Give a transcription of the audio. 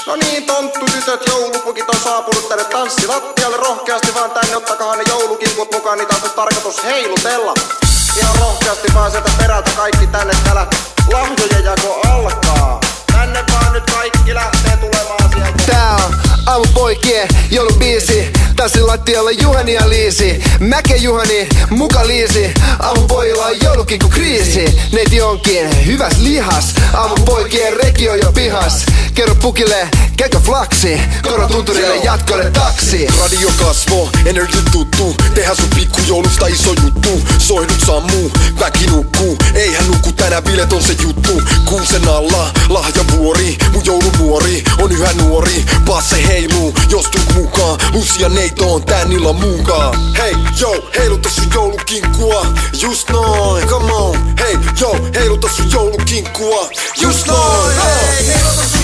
No niin, tonttutytöt, joulupukit on saapunut tänne tanssilattialle rohkeasti vaan tänne, ottakahan ne joulukinkut mukaan, niitä on tarkoitus heilutella. Ihan rohkeasti vaan sieltä perältä kaikki tänne, täällä lahjojen jako alkaa. Tänne vaan nyt kaikki lähtee tulemaan sieltä. Tää on aamupoikien joulubiisi. Tanssin lattialla Juhani ja Liisi. Mäke Juhani, muka Liisi. Aamupojilla on joulukinkku kriisi. Neiti onkin hyväs lihas. Aamupoikien reki on jo pihas. Kerro pukille, käykö flaksi? Korotunturille jatkoille taksi. Radio kasvo, energy tuttu. Tehdään sun pikkujoulusta iso juttu. Soihdut sammuu, väki nukkuu. Eihän nuku tänään, bilet on se juttu. Kuusen alla, lahjavuori. Mun joulunuori on yhä nuori. Passe heiluu, jos tuut mukaan. Lucia neito on tän illan mukaan. Hei, yo, heiluta sun joulukinkkua. Just noin, come on. Hei, yo, heiluta sun joulukinkkua. Just noin, Hei, heiluta sun